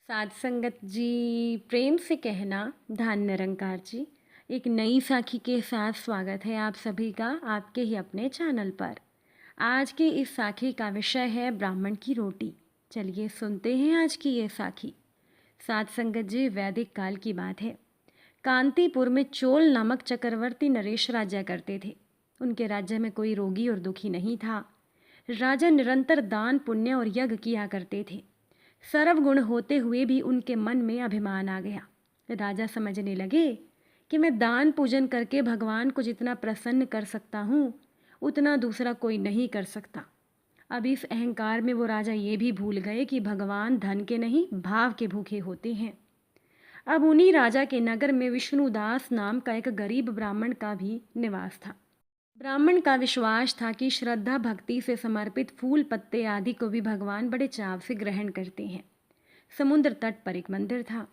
साध संगत जी, प्रेम से कहना धान निरंकार जी। एक नई साखी के साथ स्वागत है आप सभी का आपके ही अपने चैनल पर। आज की इस साखी का विषय है ब्राह्मण की रोटी। चलिए सुनते हैं आज की ये साखी। साध संगत जी, वैदिक काल की बात है। कांतिपुर में चोल नामक चक्रवर्ती नरेश राज्य करते थे। उनके राज्य में कोई रोगी और दुखी नहीं था। राजा निरंतर दान पुण्य और यज्ञ किया करते थे। सर्वगुण होते हुए भी उनके मन में अभिमान आ गया। राजा समझने लगे कि मैं दान पूजन करके भगवान को जितना प्रसन्न कर सकता हूँ उतना दूसरा कोई नहीं कर सकता। अब इस अहंकार में वो राजा ये भी भूल गए कि भगवान धन के नहीं भाव के भूखे होते हैं। अब उन्हीं राजा के नगर में विष्णुदास नाम का एक गरीब ब्राह्मण का भी निवास था। ब्राह्मण का विश्वास था कि श्रद्धा भक्ति से समर्पित फूल पत्ते आदि को भी भगवान बड़े चाव से ग्रहण करते हैं। समुद्र तट पर एक मंदिर था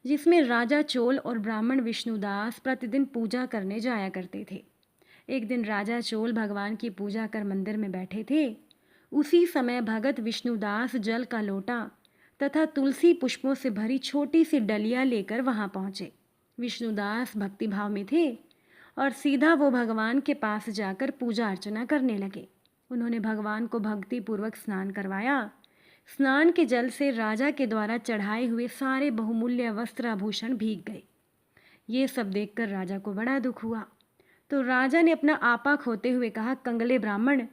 जिसमें राजा चोल और ब्राह्मण विष्णुदास प्रतिदिन पूजा करने जाया करते थे। एक दिन राजा चोल भगवान की पूजा कर मंदिर में बैठे थे। उसी समय भगत विष्णुदास जल का लोटा तथा तुलसी पुष्पों से भरी छोटी सी डलिया लेकर वहां पहुंचे। विष्णुदास भक्तिभाव में थे और सीधा वो भगवान के पास जाकर पूजा अर्चना करने लगे। उन्होंने भगवान को भक्तिपूर्वक स्नान करवाया। स्नान के जल से राजा के द्वारा चढ़ाए हुए सारे बहुमूल्य वस्त्र आभूषण भीग गए। ये सब देखकर राजा को बड़ा दुख हुआ। तो राजा ने अपना आपा खोते हुए कहा, कंगले ब्राह्मण,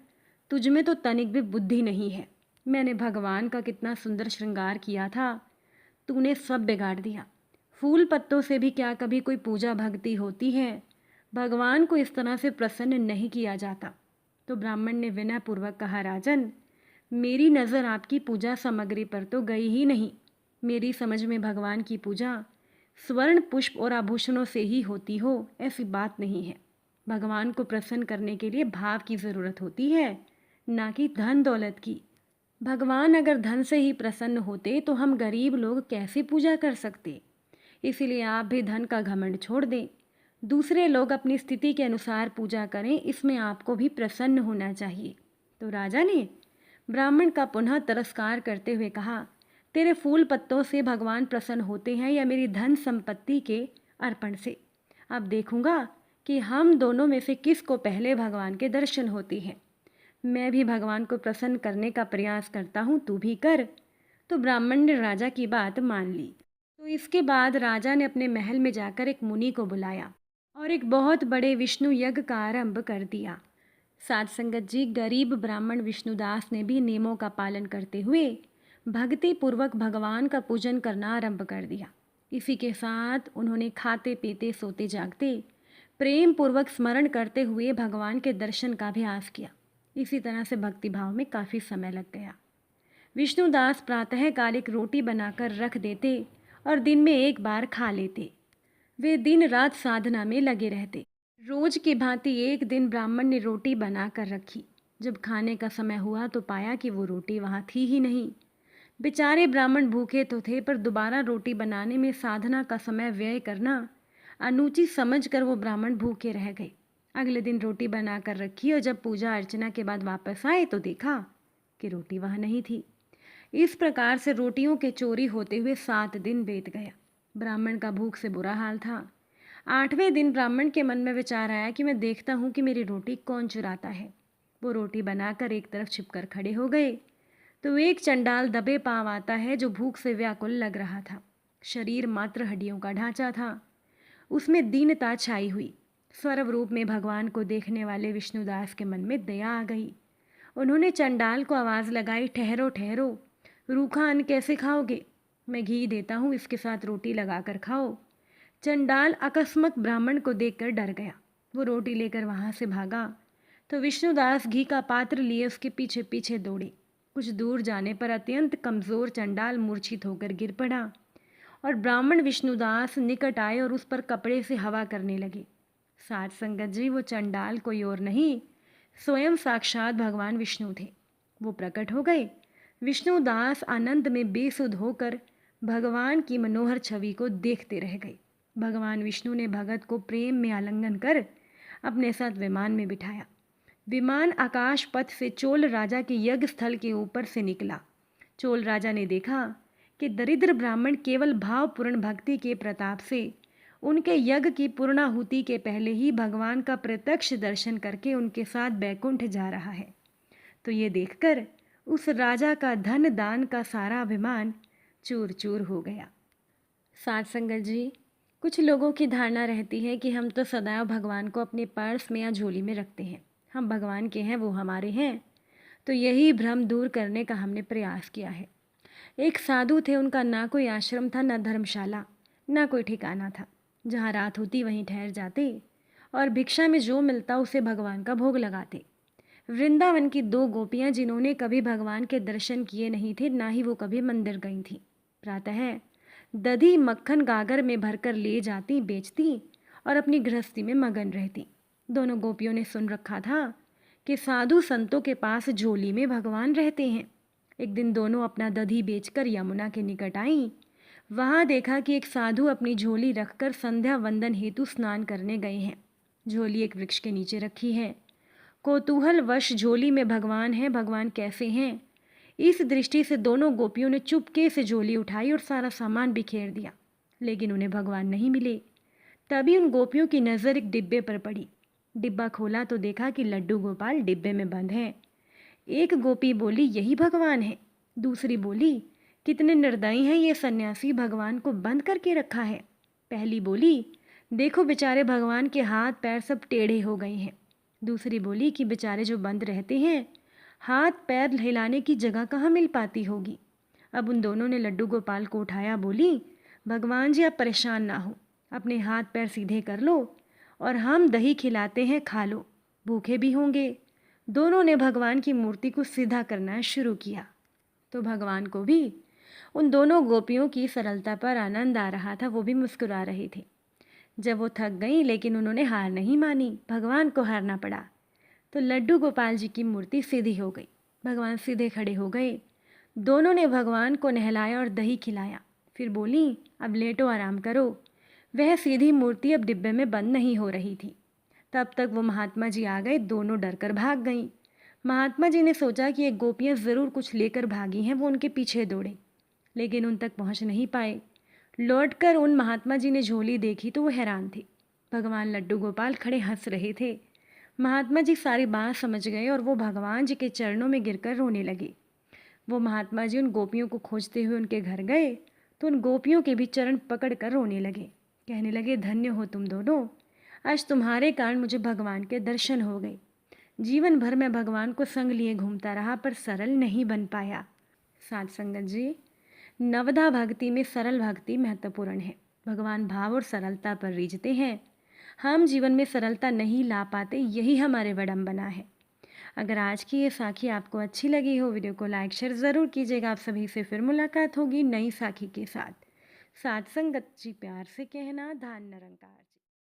तुझमें तो तनिक भी बुद्धि नहीं है। मैंने भगवान का कितना सुंदर श्रृंगार किया था, तूने सब बिगाड़ दिया। फूल पत्तों से भी क्या कभी कोई पूजा भक्ति होती है? भगवान को इस तरह से प्रसन्न नहीं किया जाता। तो ब्राह्मण ने विनयपूर्वक कहा, राजन, मेरी नज़र आपकी पूजा सामग्री पर तो गई ही नहीं। मेरी समझ में भगवान की पूजा स्वर्ण पुष्प और आभूषणों से ही होती हो ऐसी बात नहीं है। भगवान को प्रसन्न करने के लिए भाव की ज़रूरत होती है, ना कि धन दौलत की। भगवान अगर धन से ही प्रसन्न होते तो हम गरीब लोग कैसे पूजा कर सकते? इसीलिए आप भी धन का घमंड छोड़ दें। दूसरे लोग अपनी स्थिति के अनुसार पूजा करें, इसमें आपको भी प्रसन्न होना चाहिए। तो राजा ने ब्राह्मण का पुनः तिरस्कार करते हुए कहा, तेरे फूल पत्तों से भगवान प्रसन्न होते हैं या मेरी धन संपत्ति के अर्पण से? अब देखूंगा कि हम दोनों में से किसको पहले भगवान के दर्शन होते हैं। मैं भी भगवान को प्रसन्न करने का प्रयास करता हूँ, तू भी कर। तो ब्राह्मण ने राजा की बात मान ली। तो इसके बाद राजा ने अपने महल में जाकर एक मुनि को बुलाया और एक बहुत बड़े विष्णु यज्ञ का आरंभ कर दिया। साध संगत जी, गरीब ब्राह्मण विष्णुदास ने भी नियमों का पालन करते हुए भक्ति पूर्वक भगवान का पूजन करना आरंभ कर दिया। इसी के साथ उन्होंने खाते पीते सोते जागते प्रेम पूर्वक स्मरण करते हुए भगवान के दर्शन का अभ्यास किया। इसी तरह से भक्ति भाव में काफ़ी समय लग गया। विष्णुदास प्रातःकाल एक रोटी बनाकर रख देते और दिन में एक बार खा लेते। वे दिन रात साधना में लगे रहते। रोज की भांति एक दिन ब्राह्मण ने रोटी बनाकर रखी। जब खाने का समय हुआ तो पाया कि वो रोटी वहाँ थी ही नहीं। बेचारे ब्राह्मण भूखे तो थे, पर दोबारा रोटी बनाने में साधना का समय व्यय करना अनुचित समझकर वो ब्राह्मण भूखे रह गए। अगले दिन रोटी बनाकर रखी और जब पूजा अर्चना के बाद वापस आए तो देखा कि रोटी वहाँ नहीं थी। इस प्रकार से रोटियों के चोरी होते हुए 7 दिन बीत गया। ब्राह्मण का भूख से बुरा हाल था। 8वें दिन ब्राह्मण के मन में विचार आया कि मैं देखता हूँ कि मेरी रोटी कौन चुराता है। वो रोटी बनाकर एक तरफ छिपकर खड़े हो गए तो एक चंडाल दबे पांव आता है जो भूख से व्याकुल लग रहा था। शरीर मात्र हड्डियों का ढांचा था। उसमें दीनता छाई हुई। स्वरूप रूप में भगवान को देखने वाले विष्णुदास के मन में दया आ गई। उन्होंने चंडाल को आवाज़ लगाई, ठहरो ठहरो, रूखा अन्न कैसे खाओगे? मैं घी देता हूँ, इसके साथ रोटी लगाकर खाओ। चंडाल अकस्मात ब्राह्मण को देखकर डर गया। वो रोटी लेकर वहाँ से भागा तो विष्णुदास घी का पात्र लिए उसके पीछे पीछे दौड़े। कुछ दूर जाने पर अत्यंत कमज़ोर चंडाल मूर्छित होकर गिर पड़ा और ब्राह्मण विष्णुदास निकट आए और उस पर कपड़े से हवा करने लगे। साध संगत जी, वो चंडाल कोई और नहीं, स्वयं साक्षात भगवान विष्णु थे। वो प्रकट हो गए। विष्णुदास आनंद में बेसुध होकर भगवान की मनोहर छवि को देखते रह गए। भगवान विष्णु ने भगत को प्रेम में आलिंगन कर अपने साथ विमान में बिठाया। विमान आकाश पथ से चोल राजा के यज्ञ स्थल के ऊपर से निकला। चोल राजा ने देखा कि दरिद्र ब्राह्मण केवल भावपूर्ण भक्ति के प्रताप से उनके यज्ञ की पूर्णाहुति के पहले ही भगवान का प्रत्यक्ष दर्शन करके उनके साथ बैकुंठ जा रहा है। तो ये देखकर उस राजा का धन दान का सारा अभिमान चूर चूर हो गया। साथ संगत जी, कुछ लोगों की धारणा रहती है कि हम तो सदैव भगवान को अपने पर्स में या झोली में रखते हैं, हम भगवान के हैं, वो हमारे हैं। तो यही भ्रम दूर करने का हमने प्रयास किया है। एक साधु थे, उनका ना कोई आश्रम था, ना धर्मशाला, ना कोई ठिकाना था। जहाँ रात होती वहीं ठहर जाते और भिक्षा में जो मिलता उसे भगवान का भोग लगाते। वृंदावन की 2 गोपियाँ जिन्होंने कभी भगवान के दर्शन किए नहीं थे, ना ही वो कभी मंदिर गई थीं, प्रातः दधी मक्खन गागर में भरकर ले जाती, बेचती और अपनी गृहस्थी में मगन रहती। दोनों गोपियों ने सुन रखा था कि साधु संतों के पास झोली में भगवान रहते हैं। एक दिन दोनों अपना दधी बेचकर यमुना के निकट आईं। वहाँ देखा कि एक साधु अपनी झोली रखकर संध्या वंदन हेतु स्नान करने गए हैं। झोली एक वृक्ष के नीचे रखी है। कौतूहलवश झोली में भगवान है, भगवान कैसे हैं, इस दृष्टि से दोनों गोपियों ने चुपके से झोली उठाई और सारा सामान बिखेर दिया, लेकिन उन्हें भगवान नहीं मिले। तभी उन गोपियों की नज़र एक डिब्बे पर पड़ी। डिब्बा खोला तो देखा कि लड्डू गोपाल डिब्बे में बंद हैं। एक गोपी बोली, यही भगवान है। दूसरी बोली, कितने निर्दयी हैं ये सन्यासी, भगवान को बंद करके रखा है। पहली बोली, देखो बेचारे भगवान के हाथ पैर सब टेढ़े हो गए हैं। दूसरी बोली कि बेचारे जो बंद रहते हैं, हाथ पैर हिलाने की जगह कहाँ मिल पाती होगी। अब उन दोनों ने लड्डू गोपाल को उठाया, बोली, भगवान जी आप परेशान ना हो, अपने हाथ पैर सीधे कर लो और हम दही खिलाते हैं, खा लो, भूखे भी होंगे। दोनों ने भगवान की मूर्ति को सीधा करना शुरू किया। तो भगवान को भी उन दोनों गोपियों की सरलता पर आनंद आ रहा था, वो भी मुस्कुरा रहे थे। जब वो थक गई लेकिन उन्होंने हार नहीं मानी, भगवान को हारना पड़ा। तो लड्डू गोपाल जी की मूर्ति सीधी हो गई, भगवान सीधे खड़े हो गए। दोनों ने भगवान को नहलाया और दही खिलाया। फिर बोली, अब लेटो, आराम करो। वह सीधी मूर्ति अब डिब्बे में बंद नहीं हो रही थी। तब तक वो महात्मा जी आ गए, दोनों डरकर भाग गईं। महात्मा जी ने सोचा कि ये गोपियाँ ज़रूर कुछ लेकर भागी हैं, वो उनके पीछे दौड़े, लेकिन उन तक पहुँच नहीं पाए। लौटकर उन महात्मा जी ने झोली देखी तो वो हैरान थे। भगवान लड्डू गोपाल खड़े हंस रहे थे। महात्मा जी सारी बात समझ गए और वो भगवान जी के चरणों में गिरकर रोने लगे। वो महात्मा जी उन गोपियों को खोजते हुए उनके घर गए तो उन गोपियों के भी चरण पकड़कर रोने लगे। कहने लगे, धन्य हो तुम दोनों, आज तुम्हारे कारण मुझे भगवान के दर्शन हो गए। जीवन भर मैं भगवान को संग लिए घूमता रहा पर सरल नहीं बन पाया। साथ संगत जी, नवधा भक्ति में सरल भक्ति महत्वपूर्ण है। भगवान भाव और सरलता पर रीझते हैं। हम जीवन में सरलता नहीं ला पाते, यही हमारे विडंबना है। अगर आज की ये साखी आपको अच्छी लगी हो, वीडियो को लाइक शेयर ज़रूर कीजिएगा। आप सभी से फिर मुलाकात होगी नई साखी के साथ। साथ संगत जी प्यार से कहना, धान निरंकार जी।